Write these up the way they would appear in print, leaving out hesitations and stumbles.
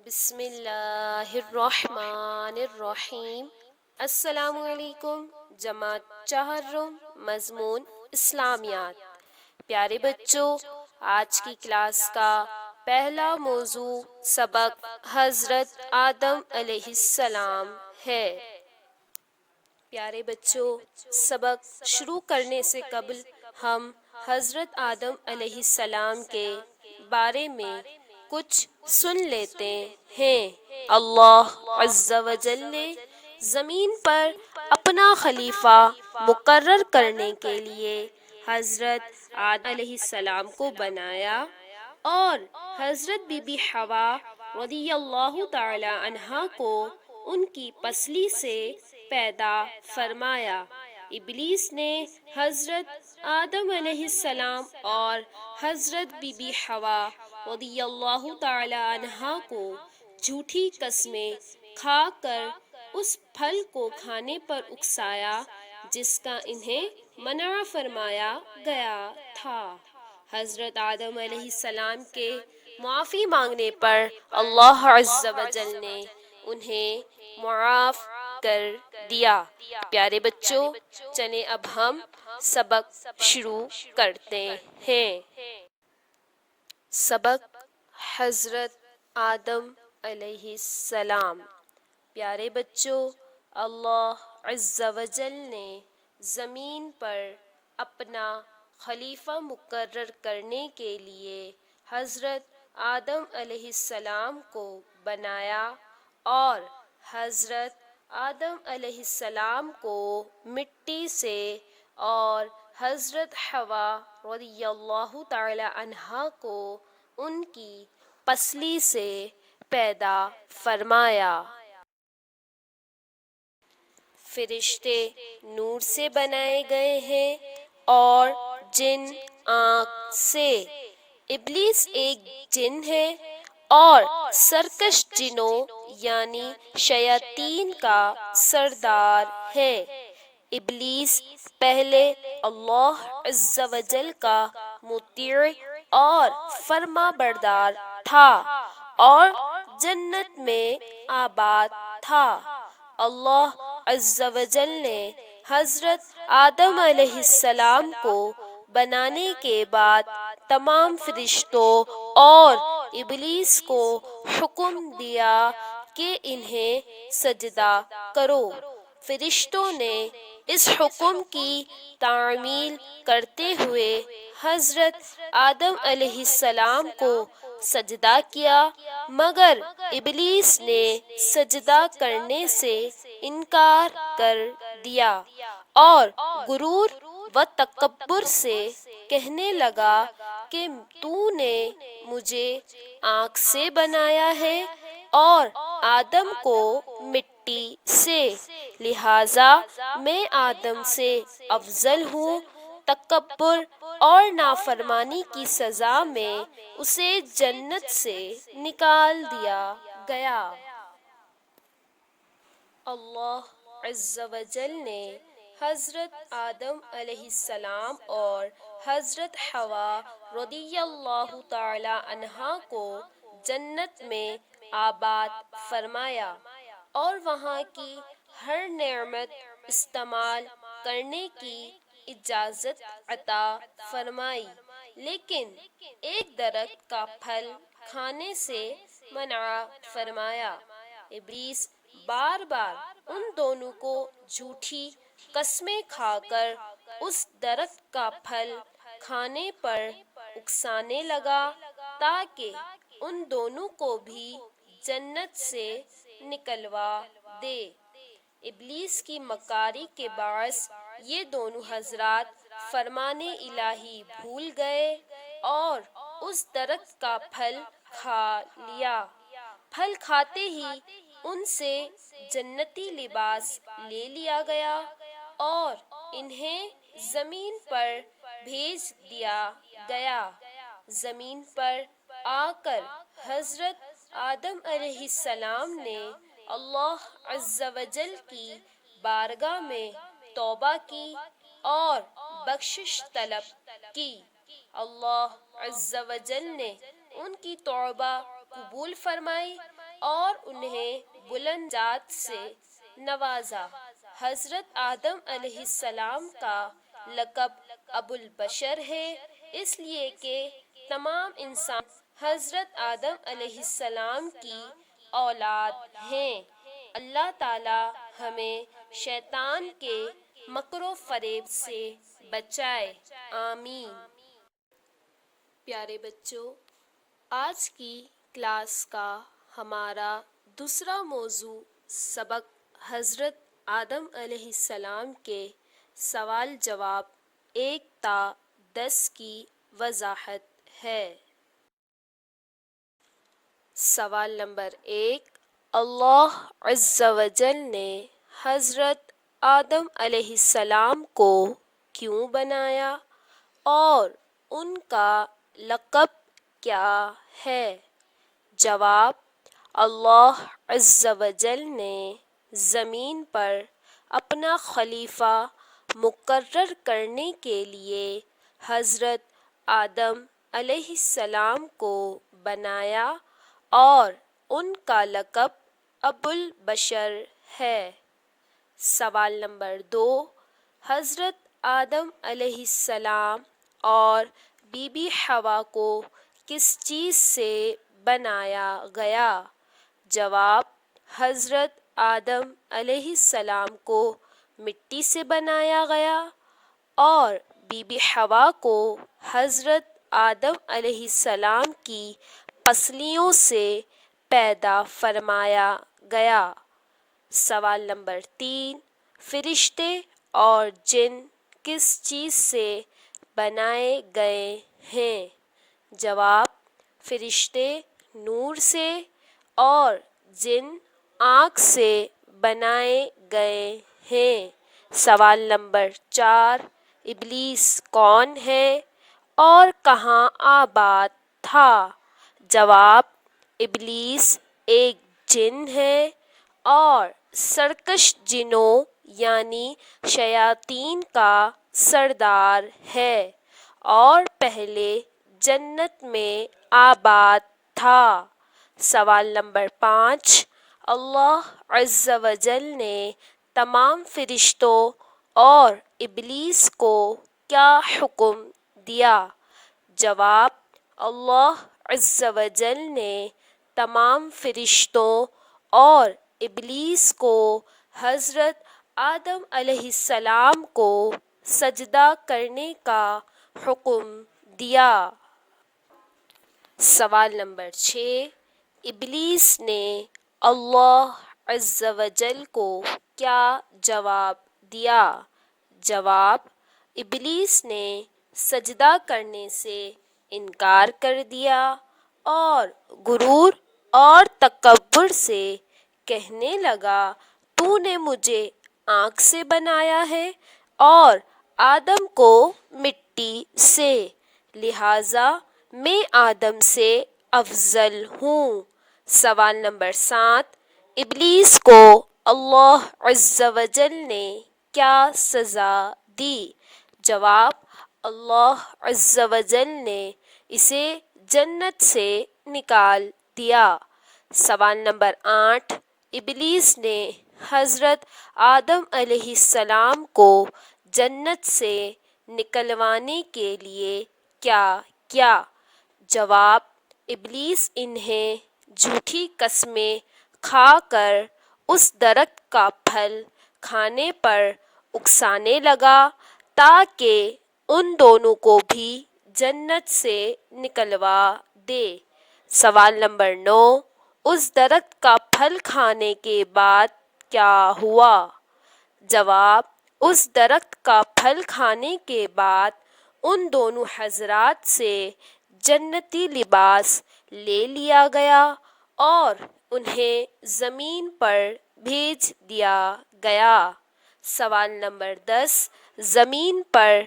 بسم اللہ الرحمن الرحیم۔ السلام علیکم جماعت چہرم مضمون اسلامیات۔ پیارے بچوں، آج کی کلاس کا پہلا موضوع سبق حضرت آدم علیہ السلام ہے۔ پیارے بچوں، سبق شروع کرنے سے قبل ہم حضرت آدم علیہ السلام کے بارے میں کچھ سن لیتے ہیں۔ اللہ عز و جل نے زمین پر اپنا خلیفہ مقرر کرنے کے لیے حضرت آدم علیہ السلام کو بنایا اور حضرت بی بی حوا رضی اللہ تعالی عنہا کو ان کی پسلی سے پیدا فرمایا۔ ابلیس نے حضرت آدم علیہ السلام اور حضرت بی بی حوا رضی اللہ تعالی عنہا کو جھوٹی قسمیں کھا کر اس پھل کو کھانے پر اکسایا جس کا انہیں منع فرمایا گیا تھا۔ حضرت آدم علیہ السلام کے معافی مانگنے پر اللہ عز و جل نے انہیں معاف کر دیا۔ پیارے بچوں، چلیں اب ہم سبق شروع کرتے ہیں۔ سبق حضرت آدم علیہ السلام۔ پیارے بچوں، اللہ عز و جل نے زمین پر اپنا خلیفہ مقرر کرنے کے لیے حضرت آدم علیہ السلام کو بنایا اور حضرت آدم علیہ السلام کو مٹی سے اور حضرت حوا رضی اللہ تعالی عنہا کو ان کی پسلی سے پیدا فرمایا۔ فرشتے نور سے بنائے گئے ہیں اور جن آنکھ سے۔ ابلیس ایک جن ہے اور سرکش جنوں یعنی شیاطین کا سردار ہے۔ ابلیس پہلے اللہ عز و جل کا مطیع اور فرما بردار تھا اور جنت میں آباد تھا۔ اللہ عز و جل نے حضرت آدم علیہ السلام کو بنانے کے بعد تمام فرشتوں اور ابلیس کو حکم دیا کہ انہیں سجدہ کرو۔ فرشتوں نے اس حکم کی تعمیل کرتے ہوئے حضرت آدم علیہ السلام کو سجدہ کیا، مگر ابلیس نے سجدہ کرنے سے انکار کر دیا اور غرور و تکبر سے کہنے لگا کہ تو نے مجھے آنکھ سے بنایا ہے اور آدم کو مٹی سے، لہٰذا میں آدم سے افضل ہوں۔ تکبر اور نافرمانی کی سزا میں اسے جنت سے نکال دیا گیا۔ اللہ عز و جل نے حضرت آدم علیہ السلام اور حضرت حوا رضی اللہ تعالی عنہا کو جنت میں آباد فرمایا اور وہاں کی ہر نعمت استعمال کرنے کی اجازت عطا فرمائی، لیکن ایک درخت کا پھل کھانے سے منع فرمایا۔ ابلیس بار بار ان دونوں کو جھوٹی قسمیں کھا کر اس درخت کا پھل کھانے پر اکسانے لگا تاکہ ان دونوں کو بھی جنت سے نکلوا دے۔ ابلیس کی مکاری کے باعث یہ دونوں حضرات فرمان الہی بھول گئے اور اس درخت کا پھل کھا لیا۔ پھل کھاتے ہی ان سے جنتی لباس لے لیا گیا اور انہیں زمین پر بھیج دیا گیا۔ زمین پر آ کر حضرت آدم علیہ السلام نے اللہ عز و جل کی بارگاہ میں توبہ کی اور بخشش طلب کی۔ اللہ عز و جل نے ان کی توبہ قبول فرمائی اور انہیں بلند ذات سے نوازا۔ حضرت آدم علیہ السلام کا لقب ابو البشر ہے، اس لیے کہ تمام انسان حضرت آدم علیہ السلام کی اولاد ہیں۔ اللہ تعالی ہمیں شیطان کے مکر و فریب سے بچائے، آمین۔ پیارے بچوں، آج کی کلاس کا ہمارا دوسرا موضوع سبق حضرت آدم علیہ السلام کے سوال جواب 1 تا 10 کی وضاحت ہے۔ سوال نمبر 1، اللہ عز و جل نے حضرت آدم علیہ السلام کو کیوں بنایا اور ان کا لقب کیا ہے؟ جواب: اللہ عز و جل نے زمین پر اپنا خلیفہ مقرر کرنے کے لیے حضرت آدم علیہ السلام کو بنایا اور ان کا لقب ابو البشر ہے۔ سوال نمبر 2، حضرت آدم علیہ السلام اور بی بی حوا کو کس چیز سے بنایا گیا؟ جواب: حضرت آدم علیہ السلام کو مٹی سے بنایا گیا اور بی بی حوا کو حضرت آدم علیہ السلام کی پسلیوں سے پیدا فرمایا گیا۔ سوال نمبر 3، فرشتے اور جن کس چیز سے بنائے گئے ہیں؟ جواب: فرشتے نور سے اور جن آگ سے بنائے گئے ہیں۔ سوال نمبر 4، ابلیس کون ہے اور کہاں آباد تھا؟ جواب: ابلیس ایک جن ہے اور سرکش جنوں یعنی شیاطین کا سردار ہے اور پہلے جنت میں آباد تھا۔ سوال نمبر 5، اللہ عز و جل نے تمام فرشتوں اور ابلیس کو کیا حکم دیا؟ جواب: اللہ عز و جل نے تمام فرشتوں اور ابلیس کو حضرت آدم علیہ السلام کو سجدہ کرنے کا حکم دیا۔ سوال نمبر 6، ابلیس نے اللہ عز و جل کو کیا جواب دیا؟ جواب: ابلیس نے سجدہ کرنے سے انکار کر دیا اور غرور اور تکبر سے کہنے لگا، تو نے مجھے آگ سے بنایا ہے اور آدم کو مٹی سے، لہٰذا میں آدم سے افضل ہوں۔ سوال نمبر 7، ابلیس کو اللہ عز و جل نے کیا سزا دی؟ جواب: اللہ عز و جل نے اسے جنت سے نکال دیا۔ سوال نمبر 8، ابلیس نے حضرت آدم علیہ السلام کو جنت سے نکلوانے کے لیے کیا کیا؟ جواب: ابلیس انہیں جھوٹی قسمیں کھا کر اس درخت کا پھل کھانے پر اکسانے لگا تاکہ ان دونوں کو بھی جنت سے نکلوا دے۔ سوال نمبر 9، اس درخت کا پھل کھانے کے بعد کیا ہوا؟ جواب: اس درخت کا پھل کھانے کے بعد ان دونوں حضرات سے جنتی لباس لے لیا گیا اور انہیں زمین پر بھیج دیا گیا۔ سوال نمبر 10، زمین پر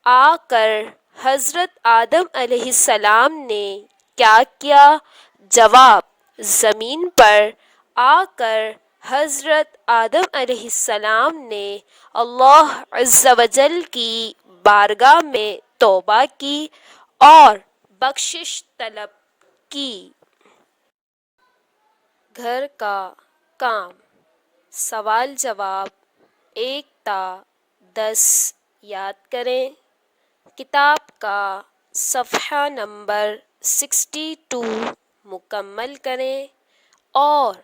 آ کر حضرت آدم علیہ السلام نے کیا کیا؟ جواب: زمین پر آ کر حضرت آدم علیہ السلام نے اللہ عز و جل کی بارگاہ میں توبہ کی اور بخشش طلب کی۔ گھر کا کام، سوال جواب 1 تا 10 یاد کریں۔ کتاب کا صفحہ نمبر 62 مکمل کریں اور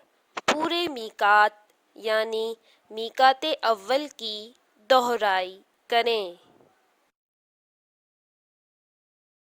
پورے میقات یعنی میقات اول کی دہرائی کریں۔